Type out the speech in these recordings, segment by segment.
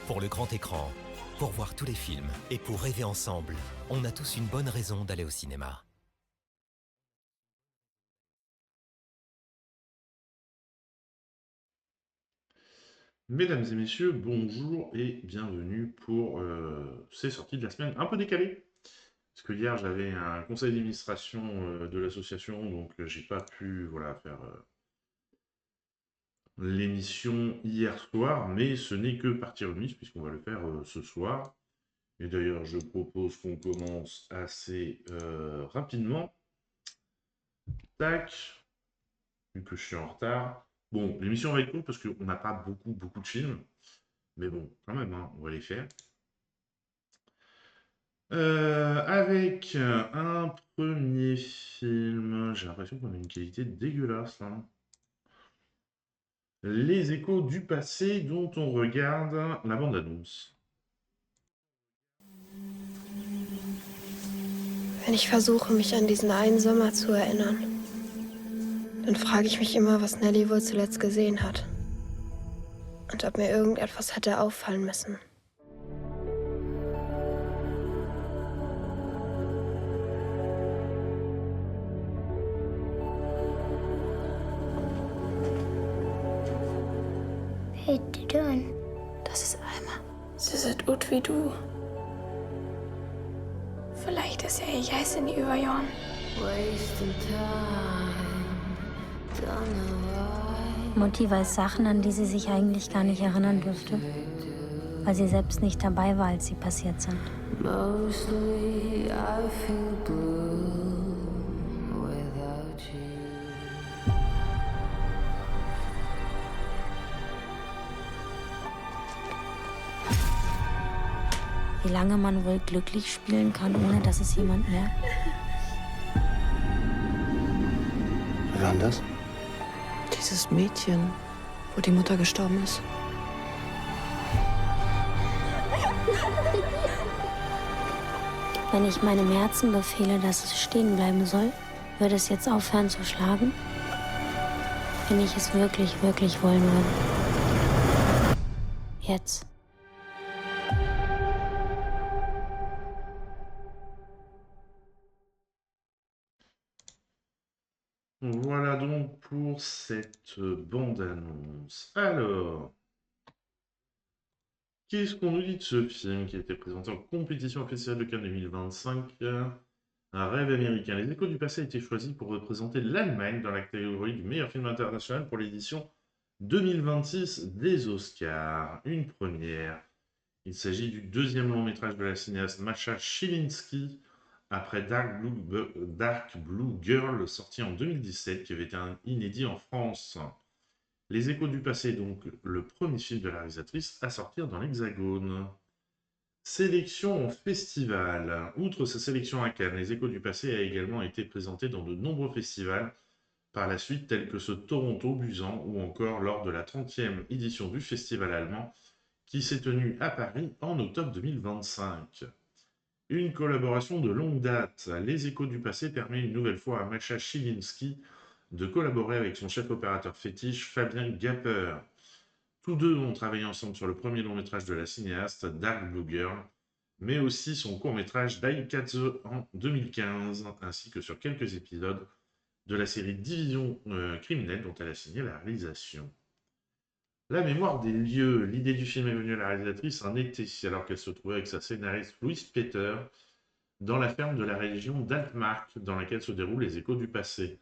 Pour le grand écran, pour voir tous les films et pour rêver ensemble, on a tous une bonne raison d'aller au cinéma. Mesdames et messieurs, bonjour et bienvenue pour ces sorties de la semaine un peu décalées. Parce que hier j'avais un conseil d'administration de l'association, donc j'ai pas pu faire l'émission hier soir, mais ce n'est que partie remise puisqu'on va le faire ce soir. Et d'ailleurs je propose qu'on commence assez rapidement. Tac, vu que je suis en retard. Bon, l'émission va être courte parce qu'on n'a pas beaucoup de films. Mais bon, quand même, hein, on va les faire. Avec un premier film, j'ai l'impression qu'on a une qualité dégueulasse, hein. Les Échos du passé, dont on regarde la bande-annonce. Wenn ich versuche, mich an diesen einen Sommer zu erinnern, dann frage ich mich immer, was Nelly wohl zuletzt gesehen hat. Und ob mir irgendetwas hätte auffallen müssen. Hey, du doing? Das ist Alma. Sie sieht gut wie du. Vielleicht ist jag sen i Jan. Mutti weiß Sachen, an die sie sich eigentlich gar nicht erinnern dürfte, weil sie selbst nicht dabei war, als sie passiert sind. Mostly I feel blue without you. Wie lange man wohl glücklich spielen kann, ohne dass es jemand merkt? Wer war denn das? Dieses Mädchen, wo die Mutter gestorben ist. Wenn ich meinem Herzen befehle, dass es stehen bleiben soll, würde es jetzt aufhören zu schlagen? Wenn ich es wirklich, wirklich wollen würde. Jetzt. Voilà donc pour cette bande-annonce. Alors, qu'est-ce qu'on nous dit de ce film qui a été présenté en compétition au Festival de Cannes 2025? Un rêve américain. Les Échos du passé a été choisi pour représenter l'Allemagne dans la catégorie du meilleur film international pour l'édition 2026 des Oscars. Une première. Il s'agit du deuxième long métrage de la cinéaste Masha Szylinski, après Dark Blue Girl, sorti en 2017, qui avait été inédit en France. Les Échos du passé, donc le premier film de la réalisatrice à sortir dans l'Hexagone. Sélection en festival. Outre sa sélection à Cannes, Les Échos du passé a également été présenté dans de nombreux festivals par la suite, tels que ce Toronto Busan ou encore lors de la 30e édition du festival allemand qui s'est tenue à Paris en octobre 2025. Une collaboration de longue date. Les Échos du passé permet une nouvelle fois à Masha Szylinski de collaborer avec son chef opérateur fétiche Fabien Gapper. Tous deux ont travaillé ensemble sur le premier long-métrage de la cinéaste, Dark Blue Girl, mais aussi son court-métrage Daikatsu en 2015, ainsi que sur quelques épisodes de la série Division criminelle dont elle a signé la réalisation. La mémoire des lieux. L'idée du film est venue à la réalisatrice un été, alors qu'elle se trouvait avec sa scénariste Louise Peter dans la ferme de la région d'Altmark, dans laquelle se déroulent les Échos du passé.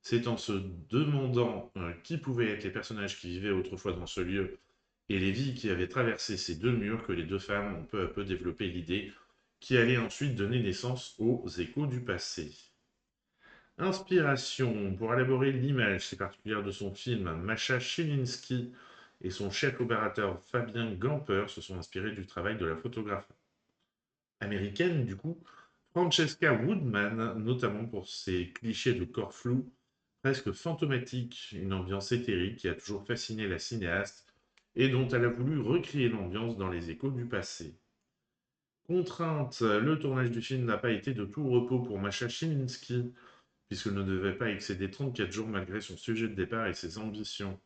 C'est en se demandant qui pouvaient être les personnages qui vivaient autrefois dans ce lieu et les vies qui avaient traversé ces deux murs que les deux femmes ont peu à peu développé l'idée qui allait ensuite donner naissance aux Échos du passé. Inspiration. Pour élaborer l'image si particulière de son film, Masha Szylinski et son chef opérateur Fabien Gamper se sont inspirés du travail de la photographe américaine, du coup, Francesca Woodman, notamment pour ses clichés de corps flous, presque fantomatiques, une ambiance éthérique qui a toujours fasciné la cinéaste et dont elle a voulu recréer l'ambiance dans Les Échos du passé. Contrainte, le tournage du film n'a pas été de tout repos pour Masha Szylinski, puisqu'elle ne devait pas excéder 34 jours malgré son sujet de départ et ses ambitions.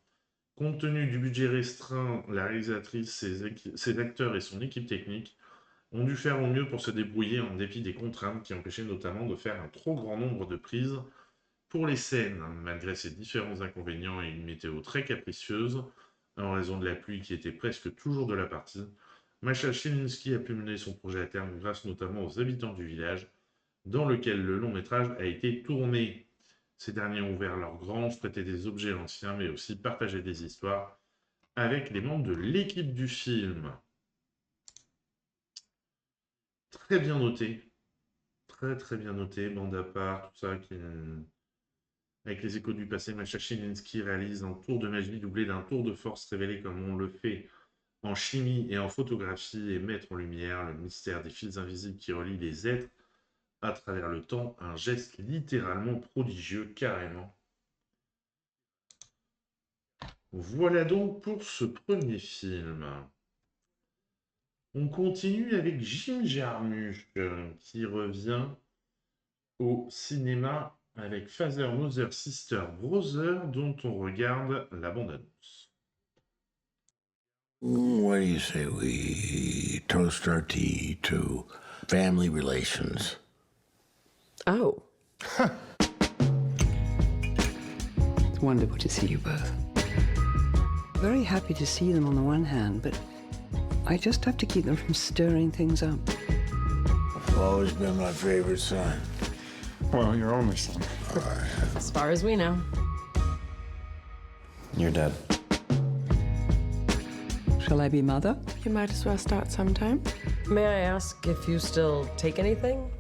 Compte tenu du budget restreint, la réalisatrice, ses acteurs et son équipe technique ont dû faire au mieux pour se débrouiller en dépit des contraintes qui empêchaient notamment de faire un trop grand nombre de prises pour les scènes, malgré ces différents inconvénients et une météo très capricieuse, en raison de la pluie qui était presque toujours de la partie. Masha Szylinski a pu mener son projet à terme grâce notamment aux habitants du village, dans lequel le long métrage a été tourné. Ces derniers ont ouvert leurs granges, prêté des objets anciens, mais aussi partagé des histoires avec les membres de l'équipe du film. Très bien noté. Très bien noté. Bande à part, tout ça. Avec Les Échos du passé, Masha Szylinski réalise un tour de magie doublé d'un tour de force révélé comme on le fait en chimie et en photographie et mettre en lumière le mystère des fils invisibles qui relient les êtres à travers le temps, un geste littéralement prodigieux, carrément. Voilà donc pour ce premier film. On continue avec Jim Jarmusch, qui revient au cinéma avec Father, Mother, Sister, Brother, dont on regarde la bande-annonce. What do you say we toast our tea to family relations? Oh. It's wonderful to see you both. Very happy to see them on the one hand, but I just have to keep them from stirring things up. You've always been my favorite son. Well, your only son. As far as we know. You're dead. Shall I be mother? You might as well start sometime. May I ask if you still take anything?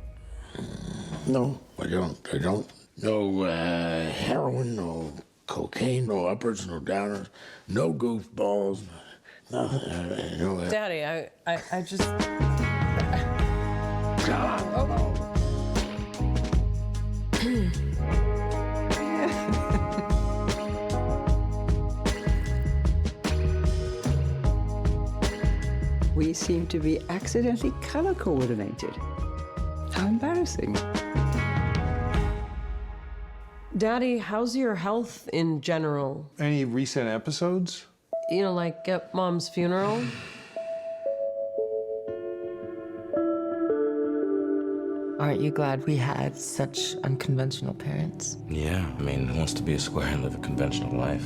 No, I don't. No heroin, no cocaine, no uppers, no downers, no goofballs, nothing. No. Daddy, I just... We seem to be accidentally color coordinated. How embarrassing. Daddy, how's your health in general? Any recent episodes? You know, like at Mom's funeral? Aren't you glad we had such unconventional parents? Yeah, I mean, who wants to be a square and live a conventional life?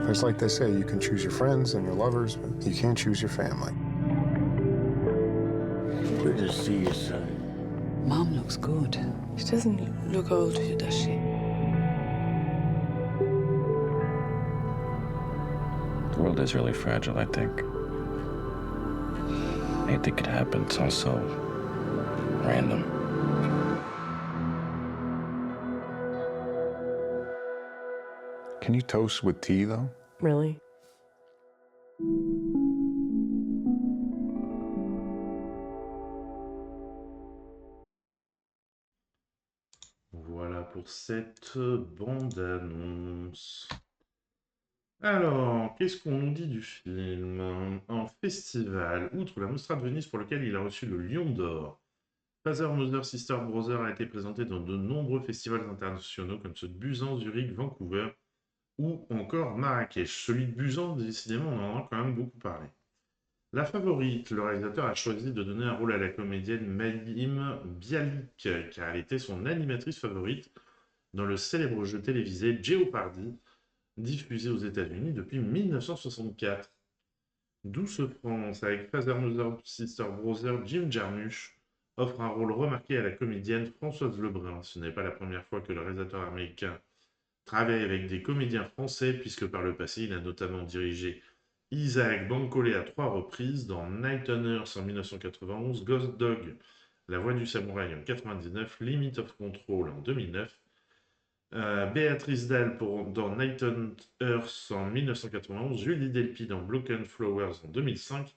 It's like they say, you can choose your friends and your lovers, but you can't choose your family. Good to see you, son. Mom looks good. She doesn't look old, does she? The world is really fragile, I think. Anything could happen. It's also random. Can you toast with tea, though? Really? Voilà pour cette bande-annonce. Alors, qu'est-ce qu'on nous dit du film? En festival, outre la Mostra de Venise pour lequel il a reçu le Lion d'Or, Father, Mother, Sister, Brother a été présenté dans de nombreux festivals internationaux comme ceux de Busan, Zurich, Vancouver ou encore Marrakech. Celui de Busan, décidément, on en a quand même beaucoup parlé. La Favorite, le réalisateur a choisi de donner un rôle à la comédienne Mayim Bialik, car elle était son animatrice favorite dans le célèbre jeu télévisé Jeopardy, diffusé aux États-Unis depuis 1964. Douce France, avec Father, Mother, Sister, Brother, Jim Jarmusch offre un rôle remarqué à la comédienne Françoise Lebrun. Ce n'est pas la première fois que le réalisateur américain travaille avec des comédiens français, puisque par le passé, il a notamment dirigé Isaac Bankole à 3 reprises dans Night on Earth en 1991, Ghost Dog, La Voix du Samouraï en 1999, Limit of Control en 2009, Béatrice Dalle dans Night on Earth en 1991, Julie Delpy dans Broken Flowers en 2005,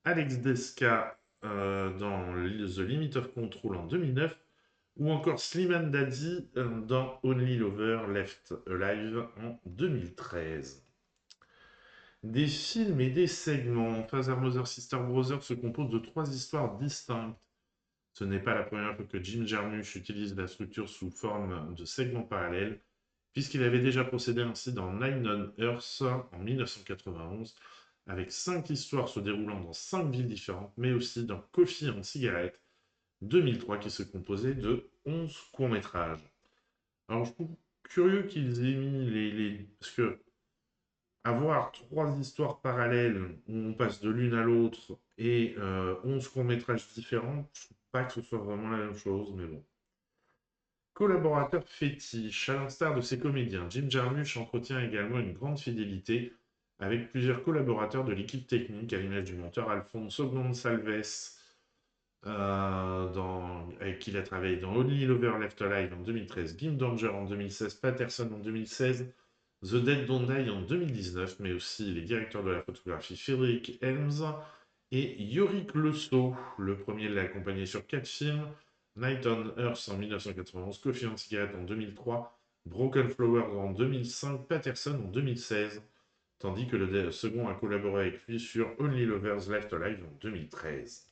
Alex Desca dans The Limit of Control en 2009, ou encore Slimane Daddy dans Only Lover Left Alive en 2013. Des films et des segments. Father, Mother, Sister, Brother se compose de 3 histoires distinctes. Ce n'est pas la première fois que Jim Jarmusch utilise la structure sous forme de segments parallèles, puisqu'il avait déjà procédé ainsi dans Nine on Earth en 1991, avec 5 histoires se déroulant dans 5 villes différentes, mais aussi dans Coffee and Cigarette 2003, qui se composait de 11 courts-métrages. Alors je trouve curieux qu'ils aient mis parce que avoir 3 histoires parallèles où on passe de l'une à l'autre et 11 courts-métrages différents, je ne trouve pas que ce soit vraiment la même chose, mais bon. Collaborateur fétiche, à l'instar de ses comédiens, Jim Jarmusch entretient également une grande fidélité avec plusieurs collaborateurs de l'équipe technique, à l'image du monteur Alfonso Gonçalves, avec qui il a travaillé dans Only Lover Left Alive en 2013, Game Danger en 2016, Patterson en 2016, The Dead Don't Die en 2019, mais aussi les directeurs de la photographie Frédéric Helms et Yorick Lesso. Le premier l'a accompagné sur 4 films, Night on Earth en 1991, Coffee and Cigarette en 2003, Broken Flowers en 2005, Patterson en 2016, tandis que le second a collaboré avec lui sur Only Lovers Left Alive en 2013.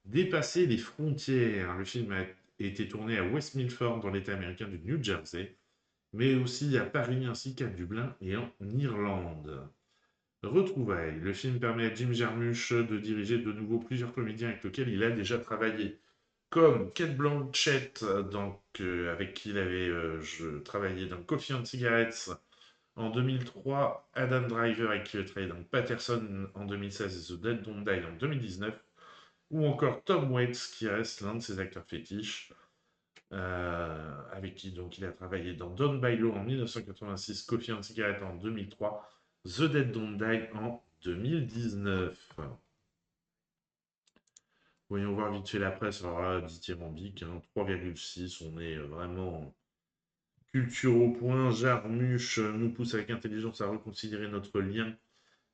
Dépasser les frontières, le film a été tourné à West Milford dans l'État américain du New Jersey, mais aussi à Paris ainsi qu'à Dublin et en Irlande. Retrouvailles. Le film permet à Jim Jarmusch de diriger de nouveau plusieurs comédiens avec lesquels il a déjà travaillé, comme Cate Blanchett, avec qui il avait travaillé dans Coffee and Cigarettes en 2003, Adam Driver avec qui il a travaillé dans Patterson en 2016 et The Dead Don't Die en 2019, ou encore Tom Waits qui reste l'un de ses acteurs fétiches, avec qui donc il a travaillé dans Don Bailo en 1986, Coffee and Cigarette en 2003, The Dead Don't Die en 2019. Voyons voir vite fait la presse. Alors dithyrambique, 3,6, on est vraiment culture au point. Jarmusch nous pousse avec intelligence à reconsidérer notre lien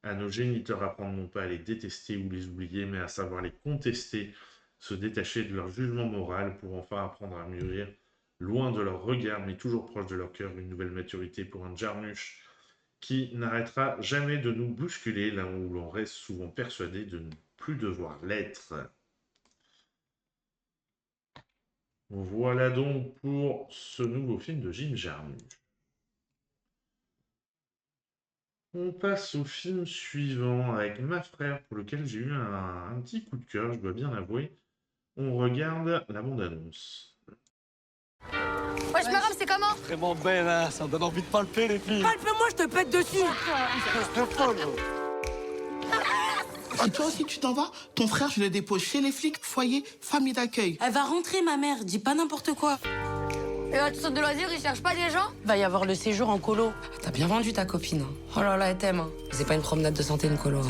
à nos géniteurs, apprendre non pas à les détester ou les oublier, mais à savoir les contester, se détacher de leur jugement moral pour enfin apprendre à mûrir, loin de leur regard, mais toujours proche de leur cœur, une nouvelle maturité pour un Jarmusch qui n'arrêtera jamais de nous bousculer, là où l'on reste souvent persuadé de ne plus devoir l'être. Voilà donc pour ce nouveau film de Jim Jarmusch. On passe au film suivant avec Ma Frère, pour lequel j'ai eu un petit coup de cœur, je dois bien l'avouer. On regarde la bande-annonce. Wesh, ma c'est comment? Vraiment belle, hein, ça me donne envie de palper les filles. Palpe-moi, je te pète dessus. Et toi aussi, tu t'en vas? Ton frère, je le dépose chez les flics, foyer, famille d'accueil. Elle va rentrer, ma mère, dis pas n'importe quoi. Et là, tu sautes de loisirs, ils cherchent pas des gens? Va y avoir le séjour en colo. T'as bien vendu ta copine. Hein. Oh là là, elle t'aime. Hein. C'est pas une promenade de santé, une colo.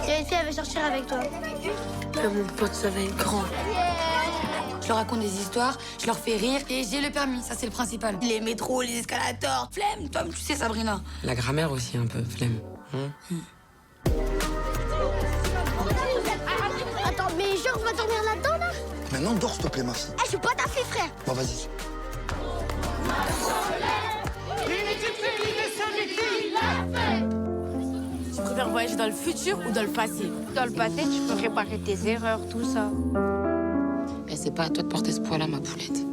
Il y a une fille, elle veut sortir avec toi. Mon pote, ça va être grand. Je leur raconte des histoires, je leur fais rire et j'ai le permis, ça c'est le principal. Les métros, les escalators, flemme, toi tu sais Sabrina. La grammaire aussi un peu, flemme. Attends, mais genre, on va dormir là-dedans, là? Maintenant, dors, s'il te plaît, ma fille. Je suis pas ta fille, frère. Bon, vas-y. Tu préfères voyager dans le futur ou dans le passé? Dans le passé, tu peux réparer tes erreurs, tout ça. Mais c'est pas à toi de porter ce poids-là, ma poulette.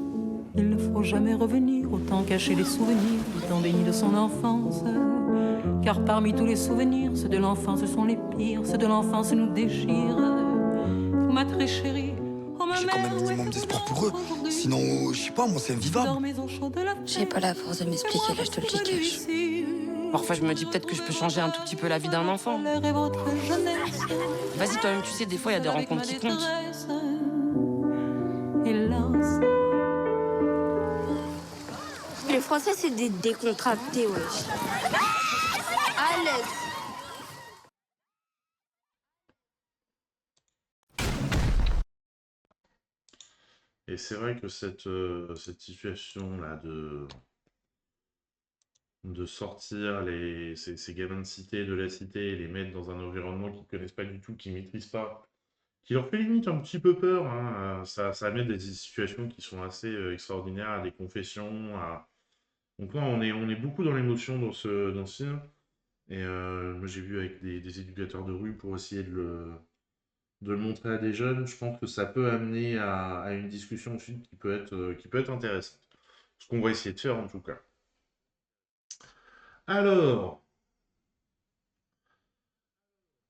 Il ne faut jamais revenir, autant cacher les souvenirs, autant béni de son enfance. Car parmi tous les souvenirs, ceux de l'enfance sont les pires, ceux de l'enfance nous déchirent. Ma très chérie, oh ma J'ai mère, quand même un minimum d'espoir pour eux. Sinon, je sais pas, moi, c'est invivable. J'ai pas la force de m'expliquer, là je te le dis cash. Parfois, je me dis peut-être que je peux changer un tout petit peu la vie d'un enfant. Vas-y, toi-même, tu sais, des fois, il y a des rencontres qui comptent. Hélas. Les Français, c'est des décontractés, wesh. Alex. Et c'est vrai que cette situation-là de sortir ces gamins de cité, de la cité, et les mettre dans un environnement qu'ils ne connaissent pas du tout, qu'ils ne maîtrisent pas, qui leur fait limite un petit peu peur, hein, ça amène des situations qui sont assez extraordinaires, à des confessions. Donc là, on est beaucoup dans l'émotion dans ce film. Et moi, j'ai vu avec des éducateurs de rue pour essayer de le montrer à des jeunes. Je pense que ça peut amener à une discussion ensuite qui peut être intéressante. Ce qu'on va essayer de faire en tout cas. Alors,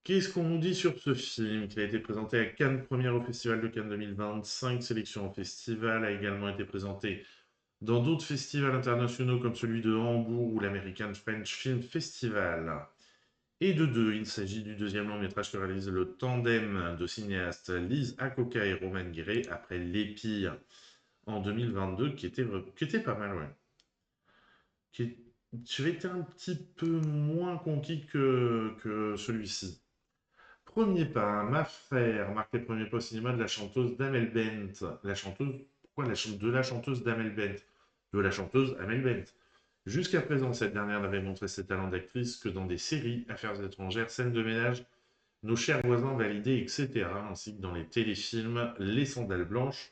qu'est-ce qu'on nous dit sur ce film qui a été présenté à Cannes Première au Festival de Cannes 2020, 5 sélections au festival, a également été présenté dans d'autres festivals internationaux comme celui de Hambourg ou l'American French Film Festival. Et de deux, il s'agit du deuxième long-métrage que réalise le tandem de cinéastes Lise Akoka et Roman Guéret après L'Épire en 2022, qui était pas mal, ouais. J'ai été un petit peu moins conquis que celui-ci. Premier pas, Ma Frère marque les premiers pas au cinéma de la chanteuse d'Amel Bent. Pourquoi de la chanteuse d'Amel Bent? De la chanteuse Amel Bent. Jusqu'à présent, cette dernière n'avait montré ses talents d'actrice que dans des séries, affaires étrangères, scènes de ménage, Nos chers voisins validés, etc., ainsi que dans les téléfilms Les Sandales Blanches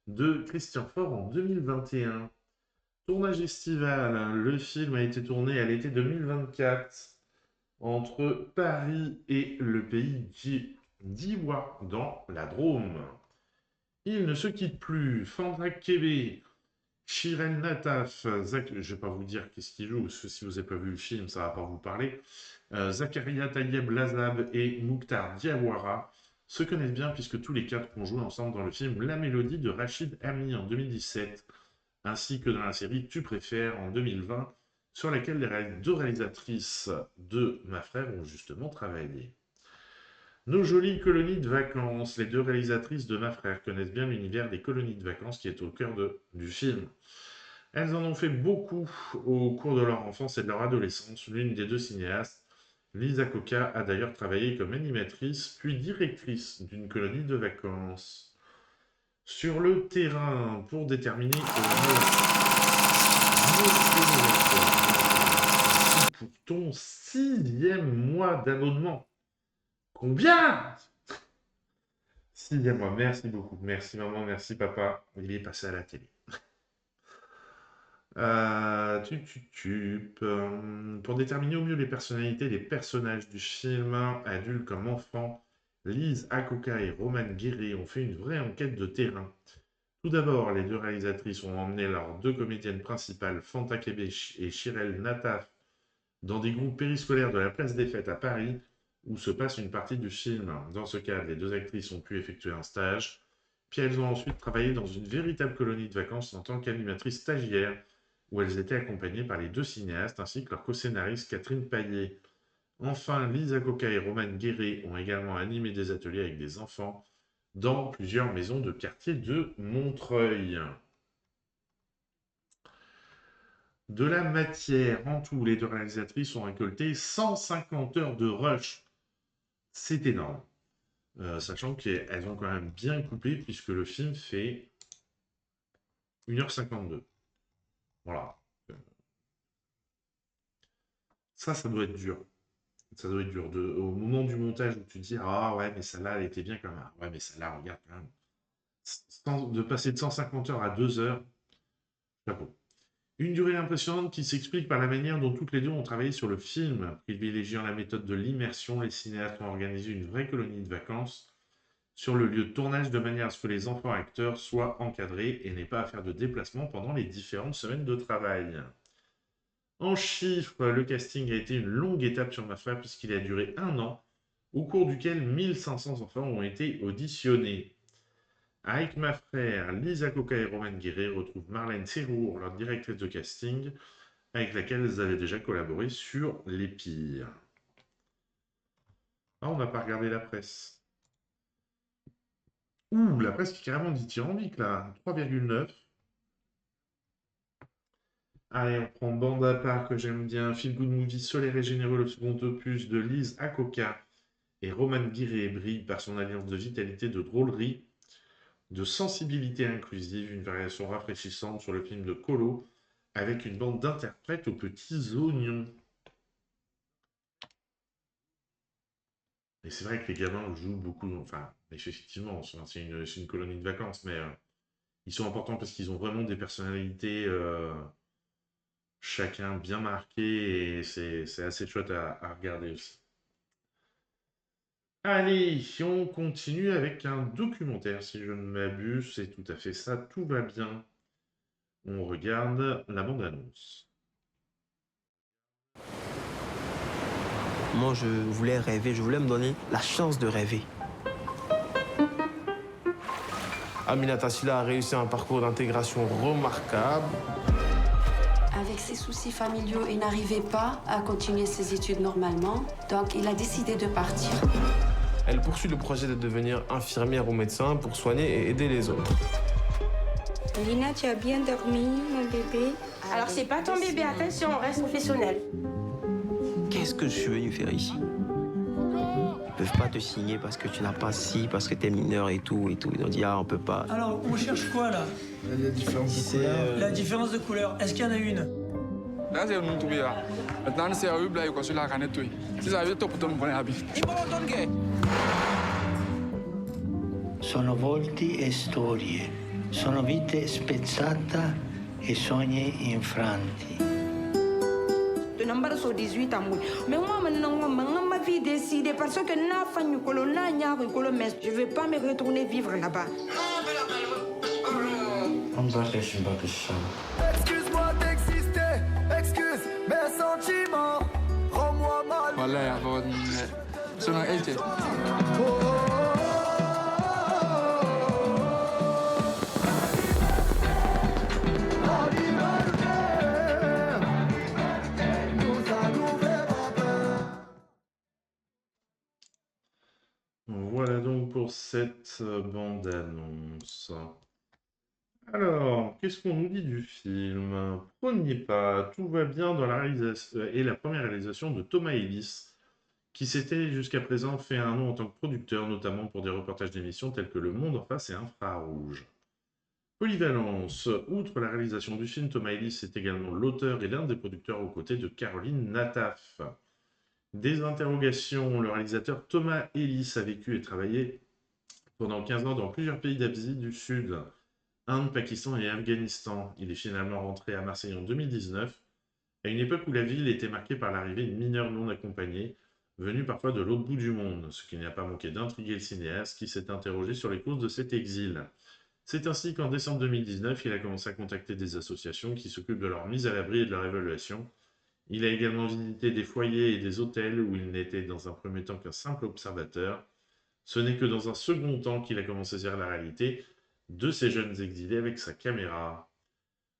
de Christian Faure en 2021. Tournage estival, le film a été tourné à l'été 2024 entre Paris et le pays d'Iwa, dans la Drôme. Il ne se quitte plus. Fandrak Kébé, Shirel Nataf, je ne vais pas vous dire qu'est-ce qu'il joue, parce que si vous n'avez pas vu le film, ça ne va pas vous parler. Zakaria Tayeb Lazab et Mouktar Diawara se connaissent bien puisque tous les quatre ont joué ensemble dans le film La Mélodie de Rachid Ami en 2017, ainsi que dans la série Tu préfères en 2020, sur laquelle les deux réalisatrices de Ma Frère ont justement travaillé. Nos jolies colonies de vacances. Les deux réalisatrices de Ma Frère connaissent bien l'univers des colonies de vacances qui est au cœur du film. Elles en ont fait beaucoup au cours de leur enfance et de leur adolescence. L'une des deux cinéastes, Lisa Coca, a d'ailleurs travaillé comme animatrice puis directrice d'une colonie de vacances. Sur le terrain, pour déterminer pour ton 6e mois d'abonnement. Combien? 6e mois, merci beaucoup. Merci maman, merci papa. Il est passé à la télé. Pour déterminer au mieux les personnalités des personnages du film, adultes comme enfants, Lise Akoka et Romane Guéret ont fait une vraie enquête de terrain. Tout d'abord, les deux réalisatrices ont emmené leurs deux comédiennes principales, Fanta Kebe et Shirel Nataf, dans des groupes périscolaires de la place des Fêtes à Paris, où se passe une partie du film. Dans ce cadre, les deux actrices ont pu effectuer un stage, puis elles ont ensuite travaillé dans une véritable colonie de vacances en tant qu'animatrices stagiaires, où elles étaient accompagnées par les deux cinéastes ainsi que leur co-scénariste Catherine Paillet. Enfin, Lisa Coca et Romane Guéret ont également animé des ateliers avec des enfants dans plusieurs maisons de quartier de Montreuil. De la matière, en tout, les deux réalisatrices ont récolté 150 heures de rush. C'est énorme. Sachant qu'elles ont quand même bien coupé, puisque le film fait 1h52. Voilà. Ça doit être dur. Ça doit être dur. Au moment du montage où tu te dis « Ah ouais, mais celle-là, elle était bien quand même. Ah ouais, mais celle-là, regarde quand même. » De passer de 150 heures à 2 heures, chapeau. Une durée impressionnante qui s'explique par la manière dont toutes les deux ont travaillé sur le film. Privilégiant la méthode de l'immersion, les cinéastes ont organisé une vraie colonie de vacances sur le lieu de tournage de manière à ce que les enfants acteurs soient encadrés et n'aient pas à faire de déplacement pendant les différentes semaines de travail. En chiffres, le casting a été une longue étape sur ma foi puisqu'il a duré 1 an, au cours duquel 1500 enfants ont été auditionnés. Avec ma frère, Lisa Coca et Romane Guéret retrouvent Marlène Serrour, leur directrice de casting, avec laquelle elles avaient déjà collaboré sur Les Pires. Ah, on n'a pas regardé la presse. Ouh, la presse qui est carrément dithyrambique là, 3,9. Allez, on prend Bande à part que j'aime bien, Feel Good Movie solaire et généreux, le second opus de Lise Akoka et Romane Guéret brille par son alliance de vitalité, de drôlerie, de sensibilité inclusive, une variation rafraîchissante sur le film de Colo, avec une bande d'interprètes aux petits oignons. Et c'est vrai que les gamins jouent beaucoup, enfin, effectivement, c'est une colonie de vacances, mais ils sont importants parce qu'ils ont vraiment des personnalités chacun bien marquées, et c'est assez chouette à regarder aussi. Allez, on continue avec un documentaire, si je ne m'abuse, c'est tout à fait ça, tout va bien. On regarde la bande-annonce. Moi, je voulais rêver, je voulais me donner la chance de rêver. Aminata Sylla a réussi un parcours d'intégration remarquable. Avec ses soucis familiaux, il n'arrivait pas à continuer ses études normalement, donc il a décidé de partir. Elle poursuit le projet de devenir infirmière ou médecin pour soigner et aider les autres. Lina, tu as bien dormi, mon bébé? Alors c'est pas ton bébé, attention, on reste professionnel. Qu'est-ce que je suis venu faire ici? Ils peuvent pas te signer parce que tu n'as pas ci, parce que tu es mineur et tout. Ils ont dit, ah, on peut pas. Alors, on cherche quoi, là? La différence de couleur. La différence de couleur. Est-ce qu'il y en a une? Là, c'est un tout bien. Maintenant, c'est à eux, là, ils la canette. Si ça veut, top, ton habit. Sono volti e storie, sono vite spezzate e sogni infranti. De number so 18 ans. Mais moi, maintenant, ma vie décidée parce que n'a pas eu colonna, mais je vais pas me retourner vivre là-bas. Excuse-moi d'exister, excuse mes sentiments, rends-moi mal. Voilà, c'est un été. Voilà donc pour cette bande-annonce. Alors, qu'est-ce qu'on nous dit du film? Premier pas, tout va bien dans la réalisation et la première réalisation de Thomas Ellis, qui s'était jusqu'à présent fait un nom en tant que producteur, notamment pour des reportages d'émissions tels que Le Monde en face et Infrarouge. Polyvalence, outre la réalisation du film, Thomas Ellis est également l'auteur et l'un des producteurs aux côtés de Caroline Nataf. Des interrogations, le réalisateur Thomas Ellis a vécu et travaillé pendant 15 ans dans plusieurs pays d'Asie du Sud, Inde, Pakistan et Afghanistan. Il est finalement rentré à Marseille en 2019, à une époque où la ville était marquée par l'arrivée de mineurs non accompagnés, venus parfois de l'autre bout du monde, ce qui n'a pas manqué d'intriguer le cinéaste qui s'est interrogé sur les causes de cet exil. C'est ainsi qu'en décembre 2019, il a commencé à contacter des associations qui s'occupent de leur mise à l'abri et de leur évaluation. Il a également visité des foyers et des hôtels où il n'était dans un premier temps qu'un simple observateur. Ce n'est que dans un second temps qu'il a commencé à saisir la réalité de ces jeunes exilés avec sa caméra.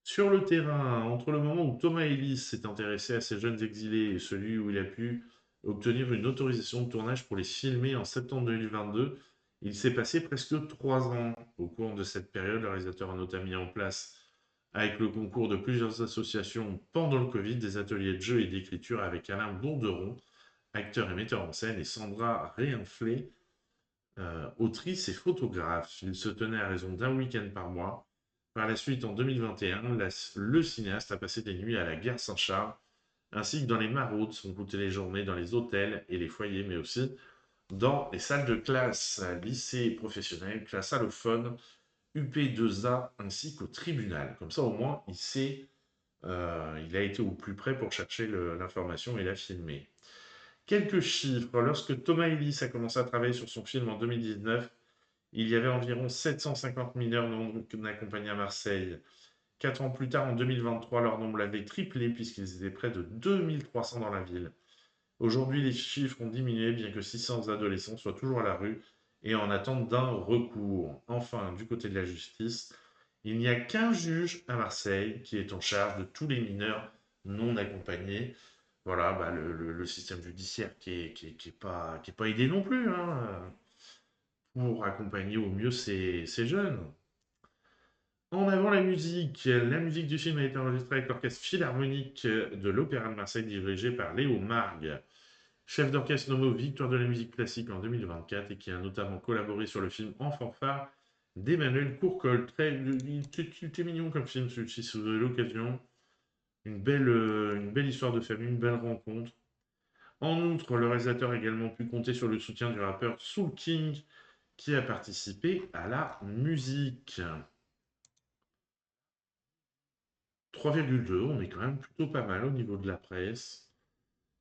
Sur le terrain, entre le moment où Thomas Ellis s'est intéressé à ces jeunes exilés et celui où il a pu obtenir une autorisation de tournage pour les filmer en septembre 2022, il s'est passé presque 3 ans. Au cours de cette période, le réalisateur a notamment mis en place, avec le concours de plusieurs associations pendant le Covid, des ateliers de jeu et d'écriture avec Alain Bourderon, acteur et metteur en scène, et Sandra Réinflé, autrice et photographe. Il se tenait à raison d'un week-end par mois. Par la suite, en 2021, le cinéaste a passé des nuits à la gare Saint-Charles, ainsi que dans les maraudes, sont goûtées les journées dans les hôtels et les foyers, mais aussi dans les salles de classe, lycées professionnels, classe allophone, UP2A, ainsi qu'au tribunal. Comme ça, au moins, il sait, il a été au plus près pour chercher l'information et la filmer. Quelques chiffres. Lorsque Thomas Ellis a commencé à travailler sur son film en 2019, il y avait environ 750 mineurs non accompagnés à Marseille. 4 ans plus tard, en 2023, leur nombre avait triplé puisqu'ils étaient près de 2300 dans la ville. Aujourd'hui, les chiffres ont diminué, bien que 600 adolescents soient toujours à la rue et en attente d'un recours. Enfin, du côté de la justice, il n'y a qu'un juge à Marseille qui est en charge de tous les mineurs non accompagnés. Voilà, le système judiciaire qui est pas aidé non plus, hein, pour accompagner au mieux ces jeunes. En avant la musique du film a été enregistrée avec l'orchestre philharmonique de l'Opéra de Marseille dirigé par Léo Margue, chef d'orchestre nommé aux Victoires de la musique classique en 2024 et qui a notamment collaboré sur le film En fanfare d'Emmanuel Courcol. Très mignon comme film, celui-ci, si vous avez l'occasion. Une belle histoire de famille, une belle rencontre. En outre, le réalisateur a également pu compter sur le soutien du rappeur Soul King qui a participé à la musique. 3,2, on est quand même plutôt pas mal au niveau de la presse.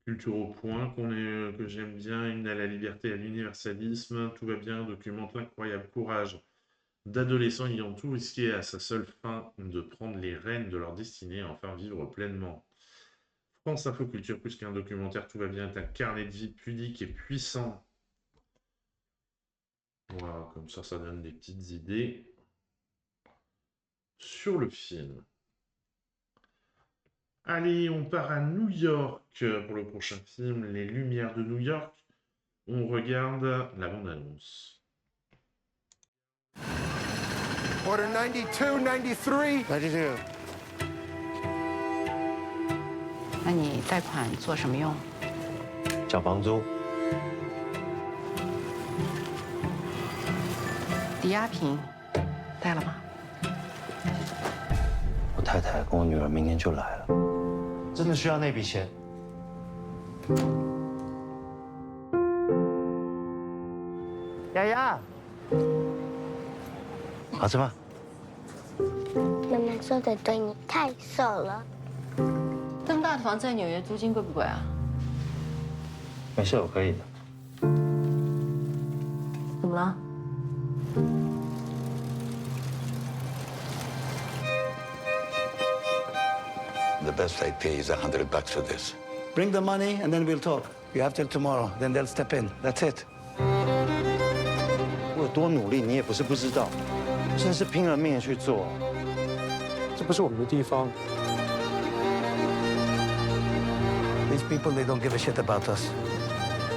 Culture au point, que j'aime bien, hymne à la liberté et à l'universalisme, tout va bien, documente l'incroyable courage d'adolescents ayant tout risqué à sa seule fin de prendre les rênes de leur destinée et enfin vivre pleinement. France Info Culture, plus qu'un documentaire, tout va bien, est un carnet de vie pudique et puissant. Voilà, comme ça donne des petites idées sur le film. Allez, on part à New York pour le prochain film, Les Lumières de New York. On regarde la bande-annonce. Order 92, 93. 92. 那你贷款做什么用？缴房租。抵押品贷了吗？我太太跟我女儿明天就来了，真的需要那笔钱。丫丫，好吃吗？妈妈说的对，你太瘦了。这么大的房子在纽约租金贵不贵啊？没事，我可以的。怎么了？ The best I'd pay is $100 for this. Bring the money and then we'll talk. You have till tomorrow, then they'll step in. That's it. 我有多努力，你也不是不知道，真是拼了命的去做。这不是我们的地方。 These people, they don't give a shit about us.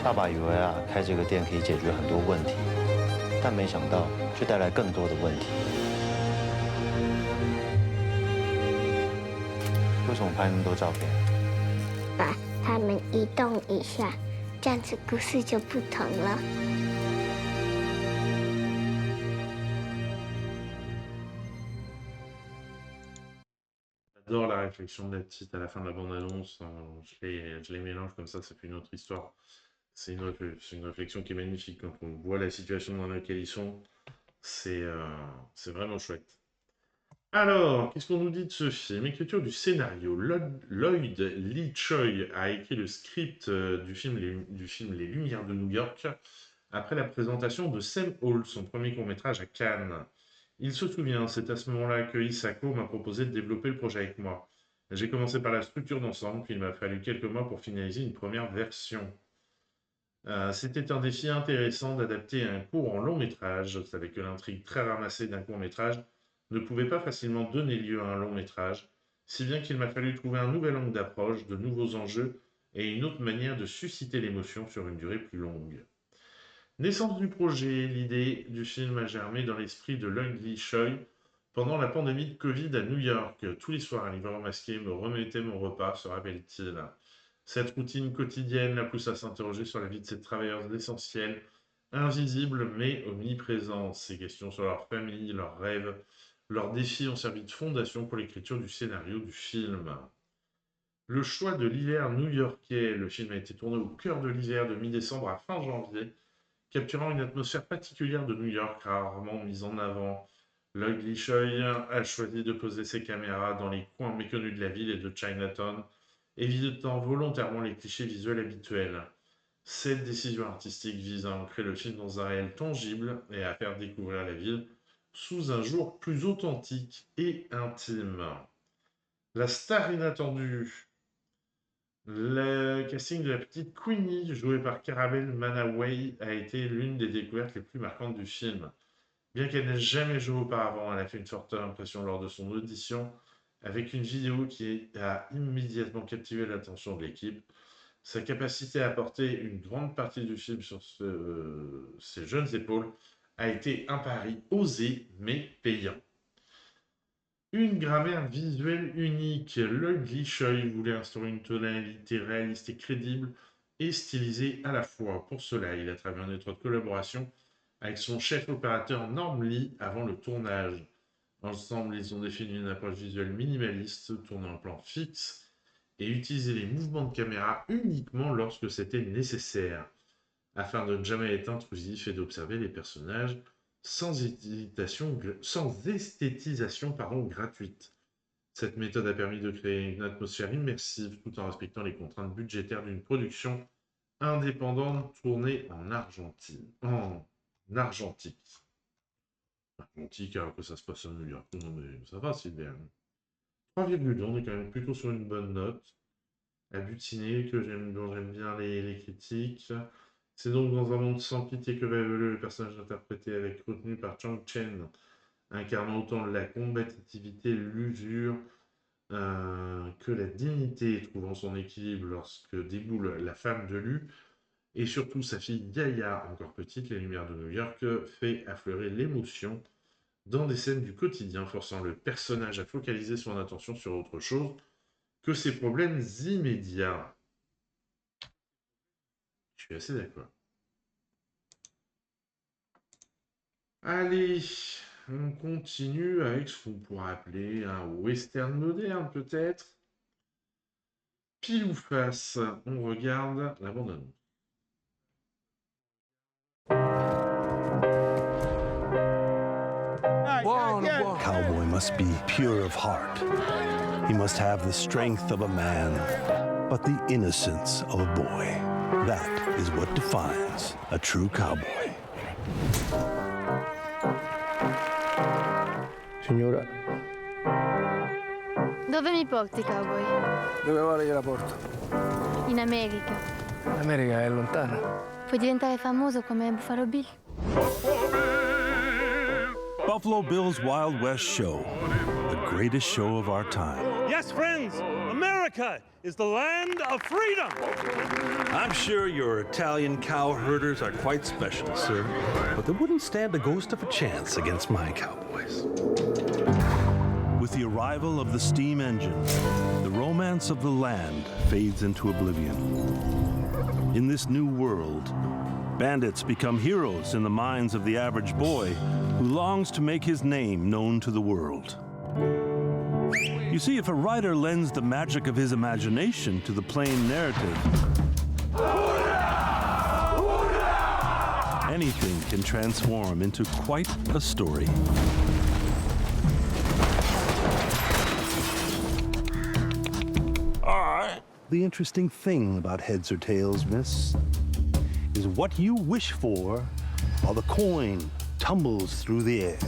爸爸以为啊，开这个店可以解决很多问题，但没想到却带来更多的问题。为什么拍那么多照片？把它们移动一下，这样子故事就不同了。 J'adore la réflexion de la petite à la fin de la bande-annonce. Je les mélange comme ça fait une autre histoire. C'est une réflexion qui est magnifique. Quand on voit la situation dans laquelle ils sont, c'est vraiment chouette. Alors, qu'est-ce qu'on nous dit de ce film? Écriture du scénario. Lloyd Lee Choi a écrit le script du film Les Lumières de New York après la présentation de Sam Hall, son premier court-métrage à Cannes. Il se souvient, c'est à ce moment-là que Isako m'a proposé de développer le projet avec moi. J'ai commencé par la structure d'ensemble, puis il m'a fallu quelques mois pour finaliser une première version. C'était un défi intéressant d'adapter un court en long-métrage. Je savais que l'intrigue très ramassée d'un court-métrage ne pouvait pas facilement donner lieu à un long-métrage, si bien qu'il m'a fallu trouver un nouvel angle d'approche, de nouveaux enjeux et une autre manière de susciter l'émotion sur une durée plus longue. Naissance du projet, l'idée du film a germé dans l'esprit de Lloyd Lee Choi pendant la pandémie de Covid à New York. Tous les soirs, un livreur masqué me remettait mon repas, se rappelle-t-il. Cette routine quotidienne la pousse à s'interroger sur la vie de ces travailleurs essentiels, invisibles mais omniprésents. Ces questions sur leur famille, leurs rêves, leurs défis ont servi de fondation pour l'écriture du scénario du film. Le choix de l'hiver new-yorkais. Le film a été tourné au cœur de l'hiver de mi-décembre à fin janvier, capturant une atmosphère particulière de New York, rarement mise en avant. Lloyd Lee Choi a choisi de poser ses caméras dans les coins méconnus de la ville et de Chinatown, évitant volontairement les clichés visuels habituels. Cette décision artistique vise à ancrer le film dans un réel tangible et à faire découvrir la ville sous un jour plus authentique et intime. La star inattendue. Le casting de la petite Queenie, jouée par Carabel Manaway, a été l'une des découvertes les plus marquantes du film. Bien qu'elle n'ait jamais joué auparavant, elle a fait une forte impression lors de son audition, avec une vidéo qui a immédiatement captivé l'attention de l'équipe. Sa capacité à porter une grande partie du film sur ses jeunes épaules a été un pari osé mais payant. Une grammaire visuelle unique. Lloyd Lee Choi voulait instaurer une tonalité réaliste et crédible et stylisée à la fois. Pour cela, il a travaillé en étroite collaboration avec son chef opérateur Norm Lee avant le tournage. Ensemble, ils ont défini une approche visuelle minimaliste, tournée en plan fixe, et utilisé les mouvements de caméra uniquement lorsque c'était nécessaire, afin de ne jamais être intrusif et d'observer les personnages sans esthétisation gratuite. Cette méthode a permis de créer une atmosphère immersive tout en respectant les contraintes budgétaires d'une production indépendante tournée en argentique. Argentique, alors que ça se passe à New York. Non, mais ça va, c'est bien. 3,2, on est quand même plutôt sur une bonne note. À but ciné, dont j'aime bien les critiques. C'est donc dans un monde sans pitié que va évoluer le personnage interprété avec retenue par Chang Chen, incarnant autant la combativité, l'usure que la dignité, trouvant son équilibre lorsque déboule la femme de Lu, et surtout sa fille Yaya, encore petite. Les Lumières de New York fait affleurer l'émotion dans des scènes du quotidien, forçant le personnage à focaliser son attention sur autre chose que ses problèmes immédiats. Je suis assez d'accord. Allez, on continue avec ce qu'on pourrait appeler un western moderne, peut-être. Pile ou face, on regarde la bande-annonce. Cowboy must be pure of heart. He must have the strength of a man, but the innocence of a boy. That is what defines a true cowboy. Signora, Dove mi porti, cowboy? dove vuole gliela porto? In America. L'America è lontana. Puoi diventare famoso come Buffalo Bill. Buffalo Bill's Wild West Show, the greatest show of our time. Yes, friends, America is the land of freedom. I'm sure your Italian cow herders are quite special, sir, but they wouldn't stand a ghost of a chance against my cowboys. With the arrival of the steam engine, the romance of the land fades into oblivion. In this new world, bandits become heroes in the minds of the average boy who longs to make his name known to the world. You see, if a writer lends the magic of his imagination to the plain narrative, anything can transform into quite a story. The interesting thing about heads or tails, miss, is what you wish for while the coin tumbles through the air.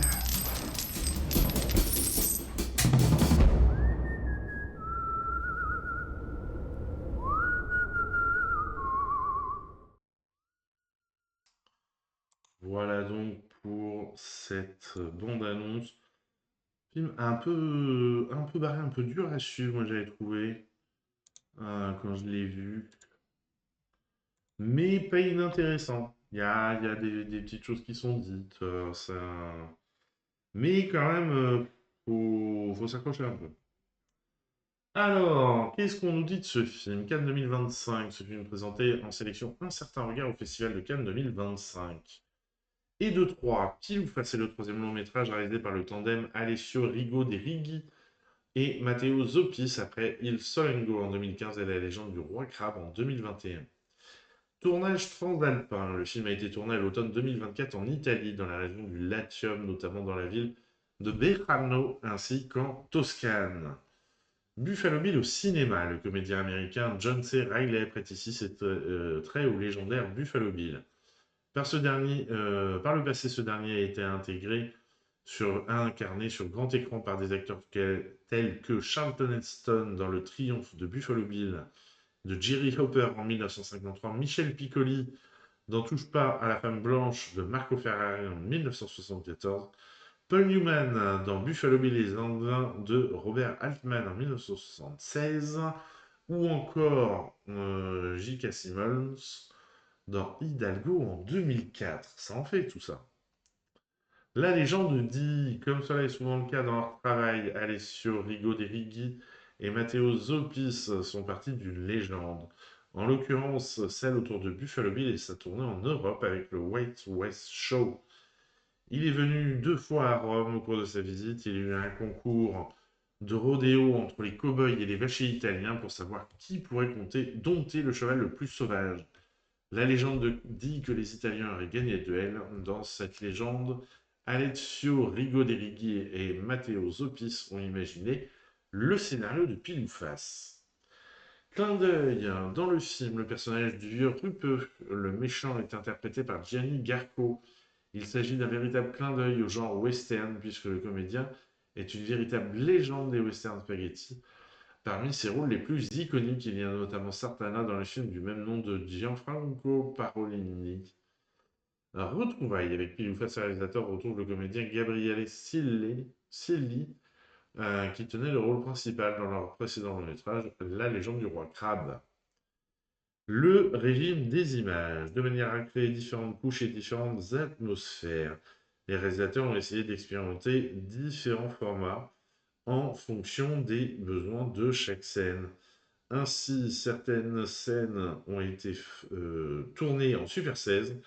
Voilà donc pour cette bande-annonce. Film un peu barré, un peu dur à suivre, moi j'avais trouvé quand je l'ai vu. Mais pas inintéressant. Il y a des petites choses qui sont dites. Mais quand même, faut s'accrocher un peu. Alors, qu'est-ce qu'on nous dit de ce film? Cannes 2025, ce film présenté en sélection Un certain regard au Festival de Cannes 2025. Et de 3, Pile ou Face est le troisième long métrage réalisé par le tandem Alessio Rigo de Righi et Matteo Zopis après Il Solengo en 2015 et La légende du roi crabe en 2021. Tournage transalpin. Le film a été tourné à l'automne 2024 en Italie, dans la région du Latium, notamment dans la ville de Bergamo ainsi qu'en Toscane. Buffalo Bill au cinéma. Le comédien américain John C. Reilly prête ici ses traits au légendaire Buffalo Bill. Par le passé, ce dernier a été incarné sur grand écran par des acteurs tels que Charlton Heston dans Le Triomphe de Buffalo Bill, de Jerry Hopper en 1953, Michel Piccoli dans Touche pas à la femme blanche de Marco Ferrari en 1974, Paul Newman dans Buffalo Bill et les Indiens de Robert Altman en 1976, ou encore J.K. Simmons dans Hidalgo en 2004. Ça en fait tout ça. La légende dit, comme cela est souvent le cas dans leur travail, Alessio Rigo de Righi et Matteo Zopis sont partis d'une légende. En l'occurrence, celle autour de Buffalo Bill et sa tournée en Europe avec le White West Show. Il est venu 2 fois à Rome au cours de sa visite. Il y a eu un concours de rodéo entre les cow-boys et les vachiers italiens pour savoir qui pourrait dompter le cheval le plus sauvage. La légende dit que les Italiens auraient gagné le duel. Dans cette légende, Alessio Rigo de Righi et Matteo Zopis ont imaginé le scénario de Pile ou Face. Clin d'œil, dans le film, le personnage du vieux Rupeux, le méchant, est interprété par Gianni Garco. Il s'agit d'un véritable clin d'œil au genre western, puisque le comédien est une véritable légende des westerns spaghetti. Parmi ses rôles les plus iconiques, il y a notamment Sartana dans le film du même nom de Gianfranco Parolini. Retrouvailles avec Pile ou Face, le réalisateur retrouve le comédien Gabriele Cilli, qui tenait le rôle principal dans leur précédent long-métrage, La légende du roi crabe. Le régime des images, de manière à créer différentes couches et différentes atmosphères. Les réalisateurs ont essayé d'expérimenter différents formats en fonction des besoins de chaque scène. Ainsi, certaines scènes ont été tournées en Super 16,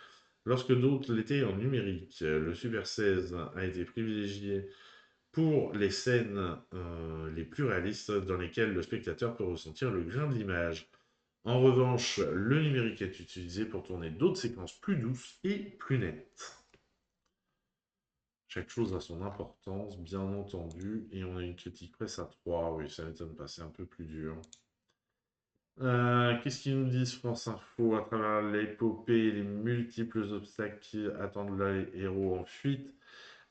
lorsque d'autres l'étaient en numérique. Le Super 16 a été privilégié pour les scènes les plus réalistes dans lesquelles le spectateur peut ressentir le grain de l'image. En revanche, le numérique est utilisé pour tourner d'autres séquences plus douces et plus nettes. Chaque chose a son importance, bien entendu, et on a une critique presse à 3. Oui, ça m'étonne pas, c'est un peu plus dur. Qu'est-ce qu'ils nous disent France Info à travers l'épopée et les multiples obstacles qui attendent les héros en fuite?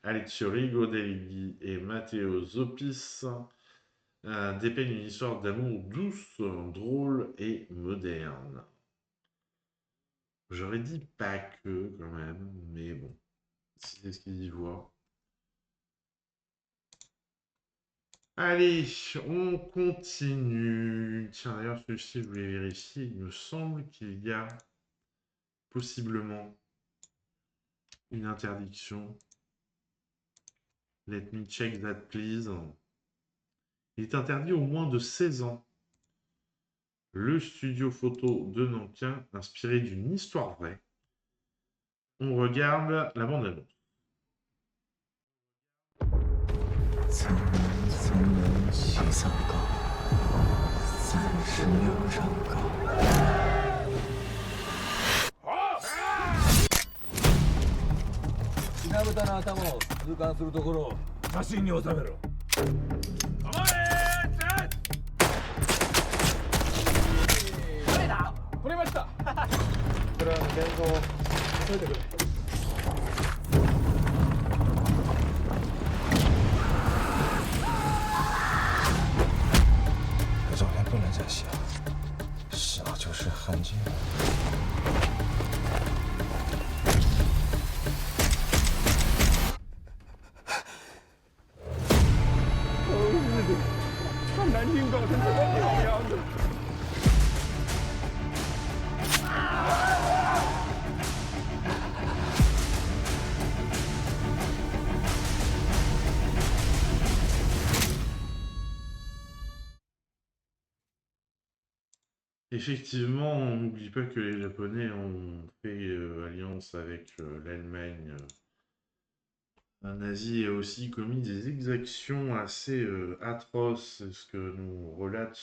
Alessio Rigo de Righi et Matteo Zopis dépeignent une histoire d'amour douce, drôle et moderne. J'aurais dit pas que, quand même, mais bon, si c'est ce qu'ils y voient. Allez, on continue. Tiens, d'ailleurs, celui-ci, je voulais vérifier. Il me semble qu'il y a possiblement une interdiction. Let me check that, please. Il est interdit au moins de 16 ans. Le studio photo de Nankin, inspiré d'une histoire vraie. On regarde la bande-annonce. 33高36丈高品豚の頭を通過するところを写真に収めろ。構え取れました。これは現像を急いでくれ。这照片不能再洗了，洗了就是痕迹。看南京搞成这个鸟样子。Effectivement, on n'oublie pas que les Japonais ont fait alliance avec l'Allemagne nazie et a aussi commis des exactions assez atroces, c'est ce que nous relate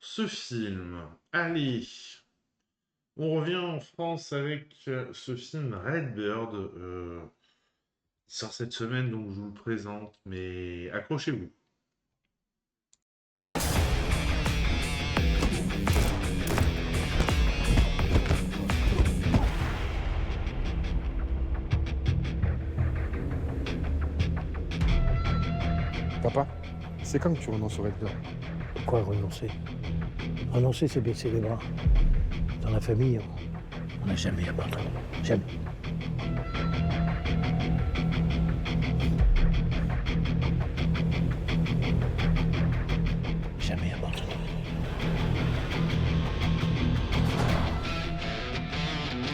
ce film. Allez, on revient en France avec ce film Redbird, qui sort cette semaine, donc je vous le présente, mais accrochez-vous. Papa, c'est quand que tu renonces au Redbird? Pourquoi renoncer? Renoncer, c'est baisser les bras. Dans la famille, on n'a jamais abandonné. Jamais. Jamais abandonné.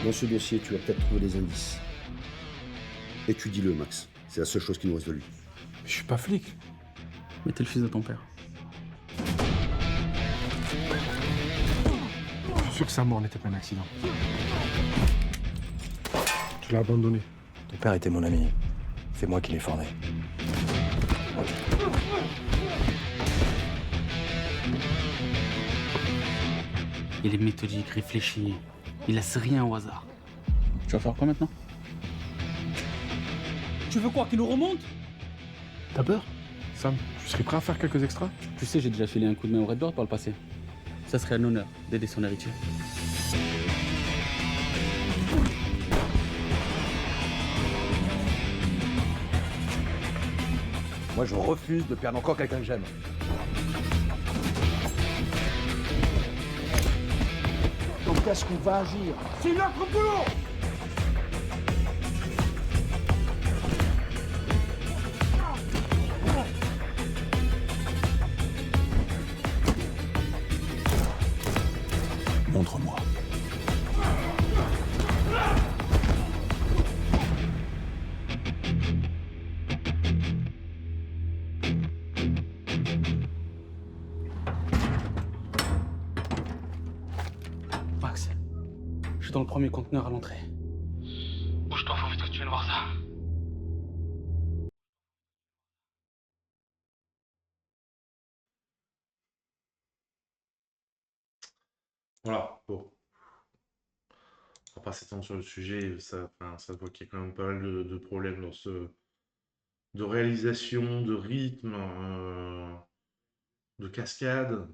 Dans ce dossier, tu as peut-être trouvé des indices. Étudie-le, Max. C'est la seule chose qui nous reste de lui. Je suis pas flic. Mais t'es le fils de ton père. Je suis sûr que sa mort n'était pas un accident. Tu l'as abandonné. Ton père était mon ami. C'est moi qui l'ai formé. Il est méthodique, réfléchi. Il laisse rien au hasard. Tu vas faire quoi maintenant? Tu veux quoi, qu'il nous remonte? T'as peur? Sam, tu serais prêt à faire quelques extras? Tu sais, j'ai déjà filé un coup de main au Redbird par le passé. Ça serait un honneur d'aider son héritier. Moi, je refuse de perdre encore quelqu'un que j'aime. Donc, est-ce qu'on va agir? C'est notre boulot. Montre-moi. Max, je suis dans le premier conteneur à l'entrée. Bouge-toi, faut vite que tu viennes voir ça. Voilà, bon. On va pas s'étendre sur le sujet, ça voit qu'il y a quand même pas mal de problèmes dans de réalisation, de rythme, de cascade.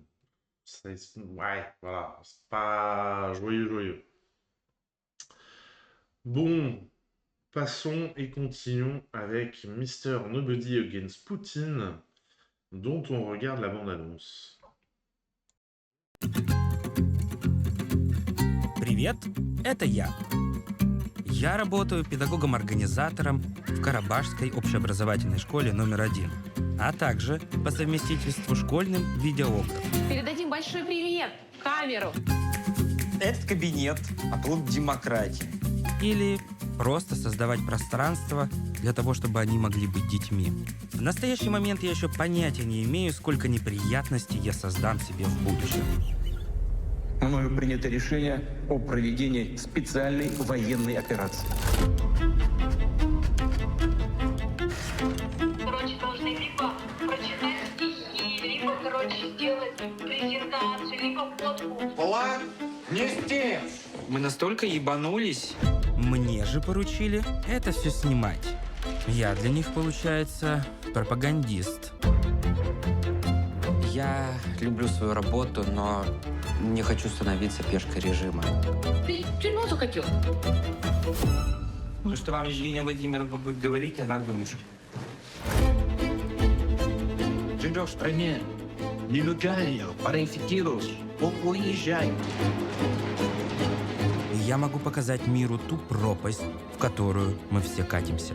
Ouais, voilà, c'est pas joyeux. Bon, passons et continuons avec Mr. Nobody Against Putin, dont on regarde la bande-annonce. Привет, это я. Я работаю педагогом-организатором в Карабашской общеобразовательной школе номер 1, а также по совместительству школьным видеоографом. Передадим большой привет в камеру. Это кабинет, а тут демократия. Или просто создавать пространство для того, чтобы они могли быть детьми. В настоящий момент я еще понятия не имею, сколько неприятностей я создам себе в будущем. Мною принято решение о проведении специальной военной операции. Короче, должны либо прочитать стихи, либо, сделать презентацию, либо фотку. План не здесь! Мы настолько ебанулись. Мне же поручили это все снимать. Я для них, получается, пропагандист. Я люблю свою работу, но Не хочу становиться пешкой режима. Ты в тюрьму захотел? Ну, что вам Евгения Владимировна будет говорить, она думает. Живешь в стране нелегально, проинфектируешь, уезжай. И я могу показать миру ту пропасть, в которую мы все катимся.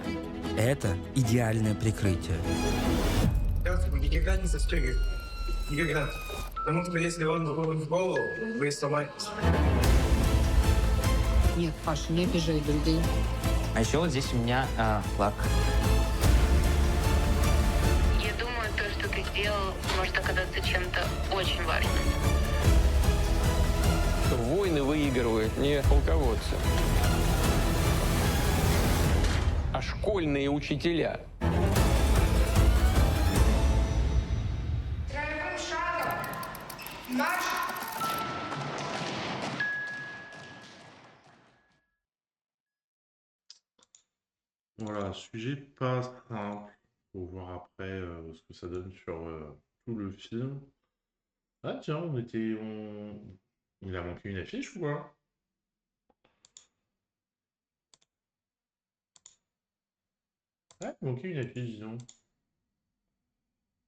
Это идеальное прикрытие. Никогда не застегивай. Никогда. Потому что если он выходит в голову, вы сломаетесь. Нет, Паш, не обижай людей. А еще вот здесь у меня флаг. Я думаю, то, что ты сделал, может оказаться чем-то очень важным. Войны выигрывают не полководцы, а школьные учителя. Voilà, sujet pas simple. Faut voir après ce que ça donne sur tout le film. Ah tiens, il a manqué une affiche ou quoi? Ah, il manquait une affiche, disons.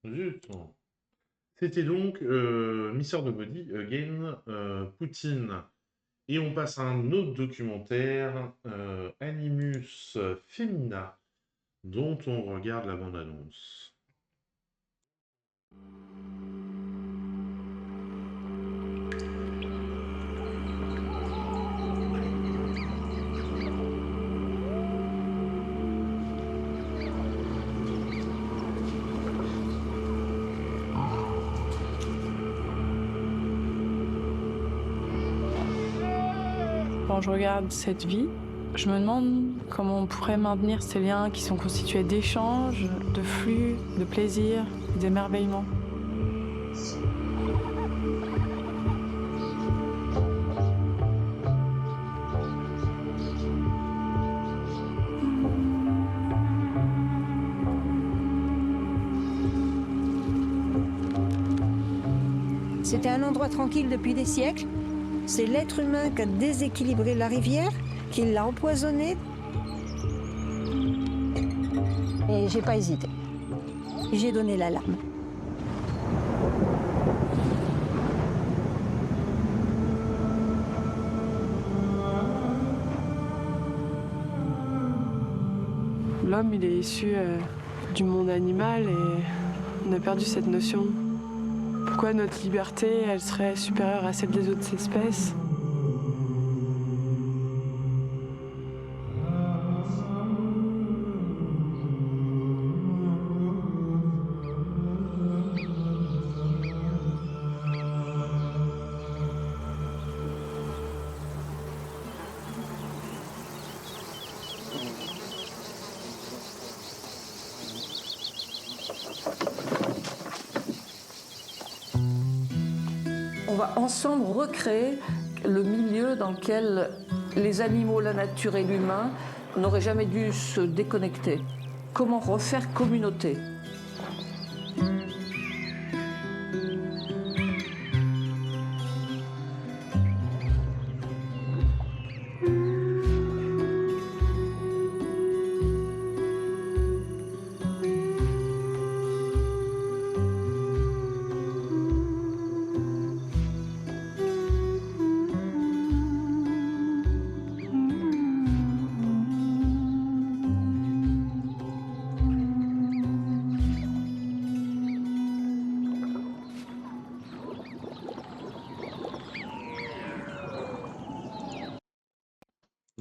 Zut. C'était donc Mr. Nobody Again, Poutine. Et on passe à un autre documentaire, Animus Femina, dont on regarde la bande-annonce. Quand je regarde cette vie, je me demande comment on pourrait maintenir ces liens qui sont constitués d'échanges, de flux, de plaisir, d'émerveillement. C'était un endroit tranquille depuis des siècles. C'est l'être humain qui a déséquilibré la rivière, qui l'a empoisonnée. Et j'ai pas hésité. J'ai donné l'alarme. L'homme, il est issu du monde animal et on a perdu cette notion. Pourquoi notre liberté, elle serait supérieure à celle des autres espèces? On va ensemble recréer le milieu dans lequel les animaux, la nature et l'humain n'auraient jamais dû se déconnecter. Comment refaire communauté?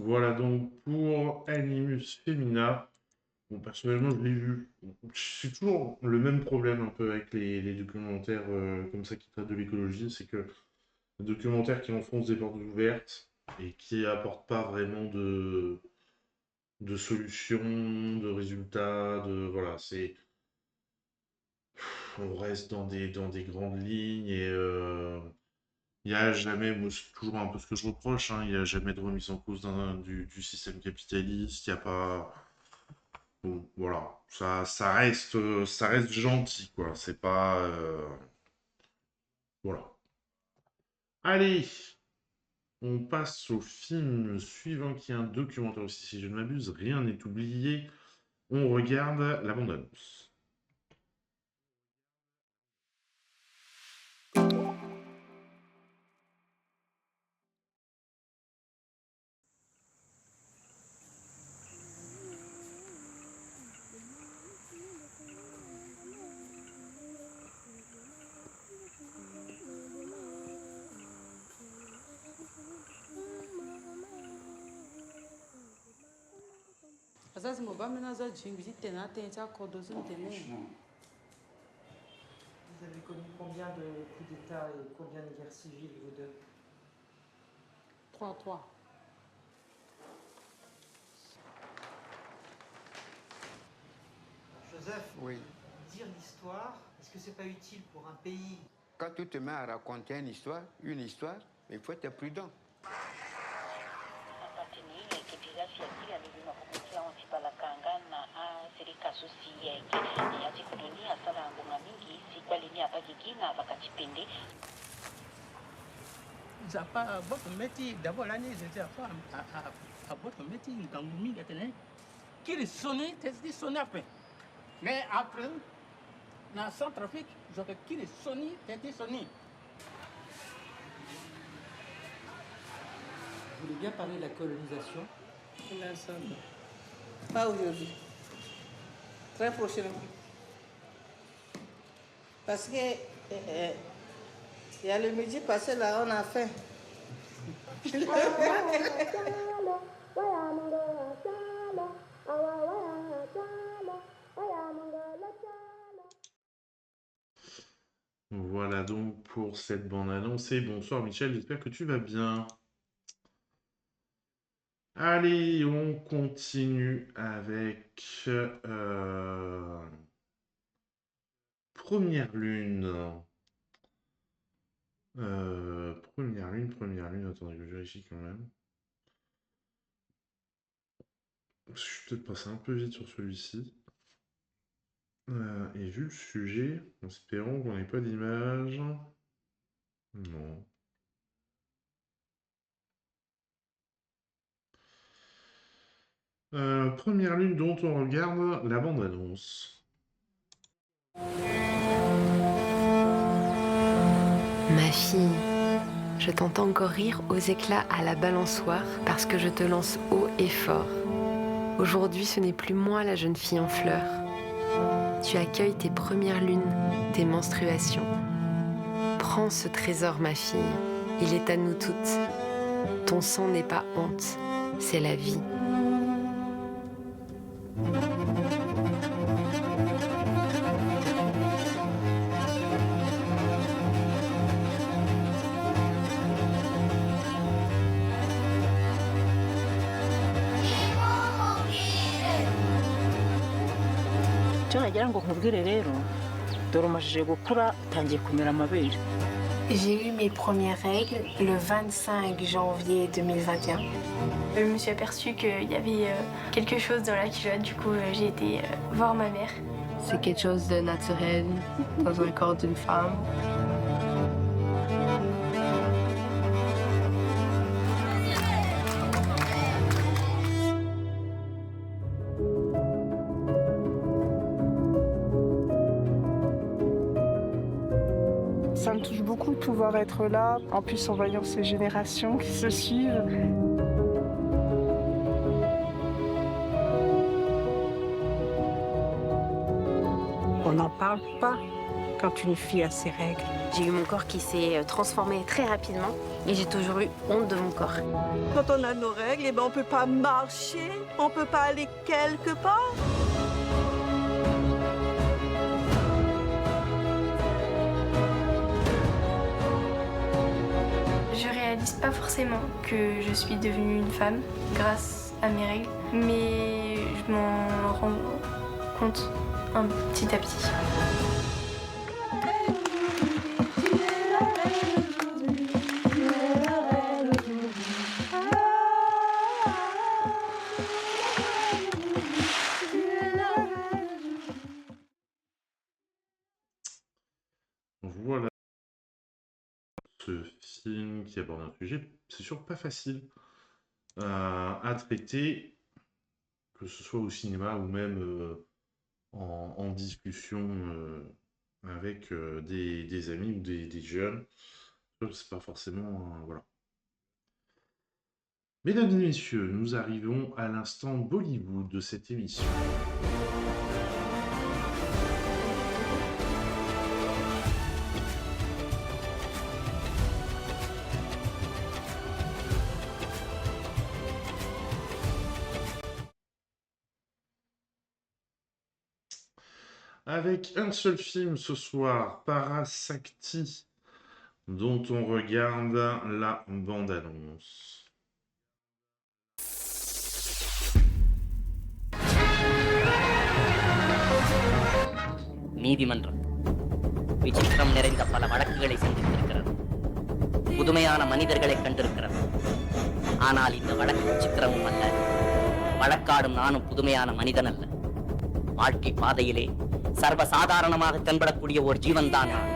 Voilà donc pour Animus Femina. Bon, personnellement, je l'ai vu. C'est toujours le même problème un peu avec les documentaires comme ça qui traitent de l'écologie, c'est que les documentaires qui enfoncent des portes ouvertes et qui apportent pas vraiment de solutions, de résultats, voilà, c'est... On reste dans des grandes lignes et il n'y a jamais, moi c'est toujours un peu ce que je reproche, hein, il n'y a jamais de remise en cause du système capitaliste, il n'y a pas... Bon, voilà, ça reste gentil, quoi, c'est pas... Voilà. Allez, on passe au film suivant qui est un documentaire aussi, si je ne m'abuse, rien n'est oublié. On regarde la bande-annonce. Wazazi mobamena za jingbi tena tencha kodozu ntene. Vous avez connu combien de coups d'État et combien de guerres civiles, vous deux? 3. Joseph, Oui. dire l'histoire, est-ce que c'est pas utile pour un pays? Quand tu te mets à raconter une histoire, il faut être prudent. Zapa boto meti d'abord l'année j'étais à boto meti ngangumi gatene qui sonné testi sonné après mais après dans Centrafrique j'aurais qui sonné testi sonné. Vous voulez bien parler de la colonisation? Pas aujourd'hui. Très prochainement. Parce que il y a le midi passé là, on a faim. Voilà donc pour cette bande-annonce. Et bonsoir Michel, j'espère que tu vas bien. Allez, on continue avec Première Lune. Première Lune, attendez que je vérifie quand même. Je suis peut-être passé un peu vite sur celui-ci. Et vu le sujet, espérons qu'on n'ait pas d'image. Non. Première Lune dont on regarde la bande-annonce. Ma fille, je t'entends encore rire aux éclats à la balançoire parce que je te lance haut et fort. Aujourd'hui, ce n'est plus moi la jeune fille en fleurs. Tu accueilles tes premières lunes, tes menstruations. Prends ce trésor, ma fille, il est à nous toutes. Ton sang n'est pas honte, c'est la vie. J'ai eu mes premières règles le 25 janvier 2021. Je me suis aperçue qu'il y avait quelque chose dans la culotte, du coup j'ai été voir ma mère. C'est quelque chose de naturel dans un corps d'une femme. Ça me touche beaucoup de pouvoir être là, en plus en voyant ces générations qui se suivent. On n'en parle pas quand une fille a ses règles. J'ai eu mon corps qui s'est transformé très rapidement et j'ai toujours eu honte de mon corps. Quand on a nos règles, on ne peut pas marcher, on ne peut pas aller quelque part. Je réalise pas forcément que je suis devenue une femme grâce à mes règles, mais je m'en rends compte petit à petit. Voilà ce film qui aborde un sujet, c'est sûr, pas facile à traiter, que ce soit au cinéma ou même en discussion avec des amis ou des jeunes. C'est pas forcément... voilà. Mesdames et messieurs, nous arrivons à l'instant Bollywood de cette émission. Avec un seul film ce soir, Parasakti, dont on regarde la bande-annonce. நீதிமன்றம் விசித்திரம் நிறைந்த பல வழக்குகளை சந்தித்திருக்கிறது. புதுமையான மனிதர்களை கண்டிருக்கிறது. ஆனால் இந்த வழக்கு விசித்திரமும் அல்ல. வழக்காடும் நானும் புதுமையான மனிதன் அல்ல. வாழ்க்கை பாதையிலே சர்வசாதாரணமாக தென்படக்கூடிய ஒரு ஜீவன் தான் நான்.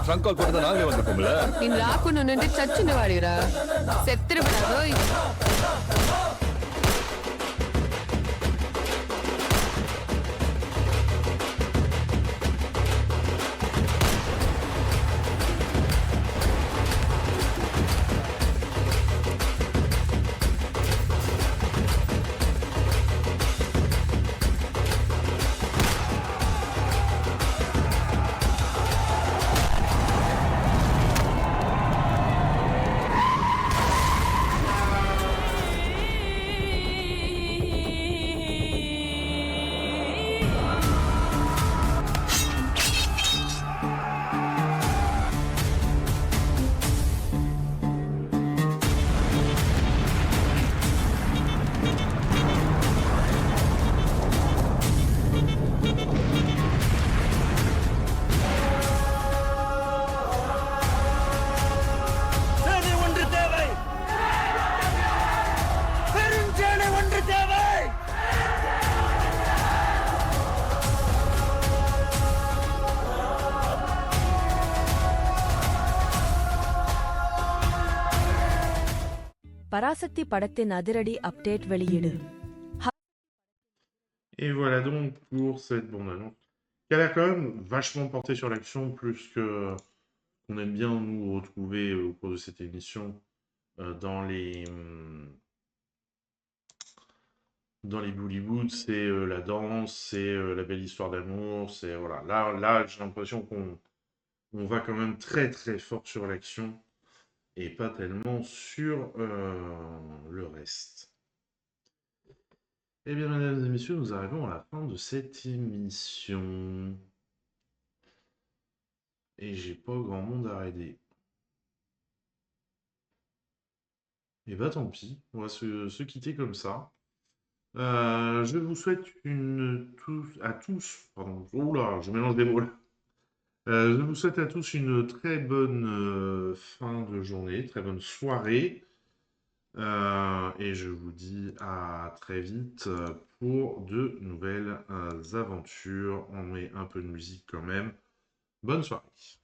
ட்ரங்க் கால் போட்டு நாங்களே வந்துட்டோம்ல. ನೀನ್ ರಾಕುನು ನಿಂದೆ ಚಚ್ಚಿನ ವಾಡಿರಾ ಸೆತ್ತಿರ ಬಿಡೋಯ್. பராசக்தி படத்தின் அதிரடி அப்டேட் வெளியீடு. Et voilà donc pour cette bande-annonce, qu'elle a quand même vachement porté sur l'action, plus que qu'on aime bien nous retrouver au cours de cette émission dans les Bollywood. C'est la danse, c'est la belle histoire d'amour, c'est voilà. Là j'ai l'impression qu'on va quand même très très fort sur l'action et pas tellement sur le reste. Eh bien, mesdames et messieurs, nous arrivons à la fin de cette émission. Et j'ai pas grand monde à aider. Et bah tant pis, on va se quitter comme ça. Je vous souhaite à tous, pardon, oula, je mélange des mots là. Je vous souhaite à tous une très bonne fin de journée, très bonne soirée. Et je vous dis à très vite pour de nouvelles aventures. On met un peu de musique quand même. Bonne soirée.